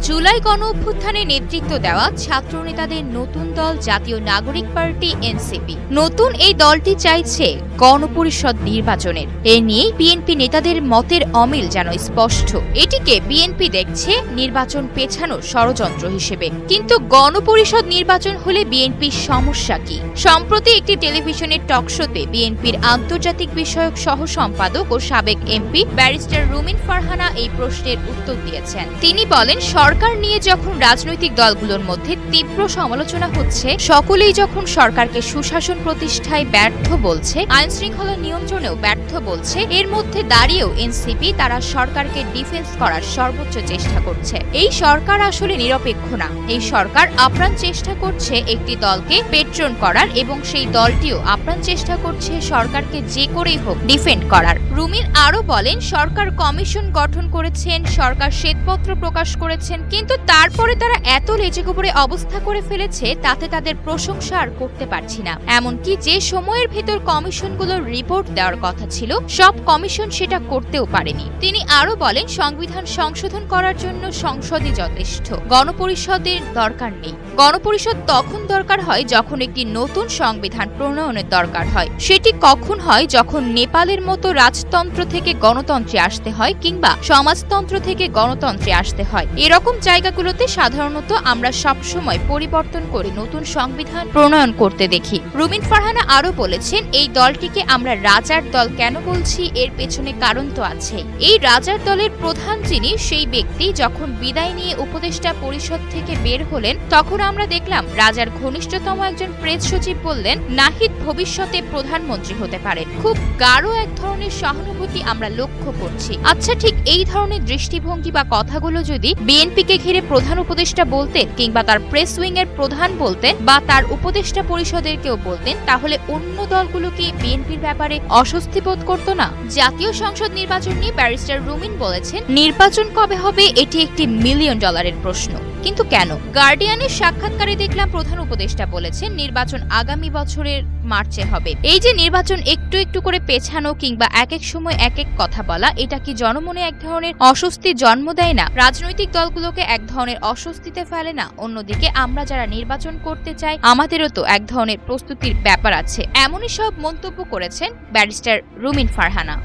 জুলাই গণ অভ্যুত্থানে নেতৃত্ব দেওয়া ছাত্রনেতাদের নতুন দল জাতীয় নাগরিক পার্টি এনসিপি। নতুন এই দলটি চাইছে গণপরিষদ নির্বাচনের। এ নিয়ে বিএনপি নেতাদের মতের অমিল যেন স্পষ্ট। এটিকে বিএনপি দেখছে নির্বাচন পেছানোর ষড়যন্ত্র হিসেবে। কিন্তু গণপরিষদ নির্বাচন হলে বিএনপির সমস্যা কি? সম্প্রতি একটি টেলিভিশনের টকশোতে বিএনপির আন্তর্জাতিক বিষয়ক সহ সম্পাদক ও সাবেক এমপি ব্যারিস্টার রুমিন ফারহানা এই প্রশ্নের উত্তর দিয়েছেন। তিনি বলেন, সরকার নিয়ে যখন রাজনৈতিক দলগুলোর মধ্যে তীব্র সমালোচনা হচ্ছে, সকলেই যখন সরকারকে সুশাসন প্রতিষ্ঠায় ব্যর্থ বলছে, আইন শৃঙ্খলা নিয়ন্ত্রণেও ব্যর্থ বলছে, এর মধ্যে দাঁড়িয়েও এনসিপি তারা সরকারকে ডিফেন্স করার সর্বোচ্চ চেষ্টা করছে। এই সরকার আসলে নিরপেক্ষ না। এই সরকার আপ্রাণ চেষ্টা করছে একটি দলকে পেট্রন করার এবং সেই দলটিও আপ্রাণ চেষ্টা করছে সরকারকে যে করেই হোক ডিফেন্ড করার। রুমিন আরো বলেন, সরকার কমিশন গঠন করেছেন, সরকার শ্বেতপত্র প্রকাশ করেছেন, কিন্তু তারপরে তারা এত লেজেগোবরে অবস্থা করে ফেলেছে তাতে তাদের প্রশংসা আর করতে পারছি না। এমনকি যে সময়ের ভেতর কমিশনগুলোর রিপোর্ট দেওয়ার কথা ছিল, সব কমিশন সেটা করতেও পারেনি। তিনি আরো বলেন, সংবিধান সংশোধন করার জন্য সংসদই যথেষ্ট, গণপরিষদের দরকার নেই। গণপরিষদ তখন দরকার হয় যখন একটি নতুন সংবিধান প্রণয়নের দরকার হয়। সেটি কখন হয়? যখন নেপালের মতো রাজতন্ত্র থেকে গণতন্ত্রে আসতে হয় কিংবা সমাজতন্ত্র থেকে গণতন্ত্রে আসতে হয়। এরকম জায়গাগুলোতে সাধারণত আমরা সবসময় পরিবর্তন করে নতুন সংবিধান প্রণয়ন করতে দেখি। রুমিন ফারহানা আরো বলেছেন, এই দলটিকে আমরা রাজার দল কেন বলছি, এর পেছনে কারণ তো আছে। এই রাজার দলের প্রধান যিনি, সেই ব্যক্তি যখন বিদায় নিয়ে উপদেষ্টা পরিষদ থেকে বের হলেন, তখন আমরা দেখলাম রাজার ঘনিষ্ঠতম একজন প্রেস সচিব বললেন, নাহিদ ভবিষ্যতে প্রধানমন্ত্রী হতে পারেন। খুব গাঢ় এক ধরনের সহানুভূতি আমরা লক্ষ্য করছি। আচ্ছা, ঠিক এই ধরনের দৃষ্টিভঙ্গি বা কথাগুলো যদি বিএনপিকে ঘিরে প্রধান উপদেষ্টা বলতেন কিংবা তার প্রেস উইং এর প্রধান বলতেন বা তার উপদেষ্টা পরিষদের কেউ বলতেন, তাহলে অন্য দলগুলো কি বিএনপির ব্যাপারে অস্বস্তি বোধ করতো না? জাতীয় সংসদ নির্বাচন নিয়ে ব্যারিস্টার রুমিন বলেছেন, নির্বাচন কবে হবে এটি একটি $1 মিলিয়ন প্রশ্ন, কিন্তু কেন? গার্ডিয়ানের সাক্ষাৎকারে দেখলাম প্রধান উপদেষ্টা বলেছেন, নির্বাচন আগামী বছরের মার্চে হবে। এই যে নির্বাচন একটু একটু করে পেছানো কিংবা এক এক সময় এক এক কথা বলা, এটা কি জনমনে এক ধরনের অস্বস্তি জন্ম দেয় না? রাজনৈতিক দলগুলোকে এক ধরনের অস্বস্তিতে ফেলে না? অন্যদিকে আমরা যারা নির্বাচন করতে চাই, আমাদেরও তো এক ধরনের প্রস্তুতির ব্যাপার আছে। এমনই সব মন্তব্য করেছেন ব্যারিস্টার রুমিন ফারহানা।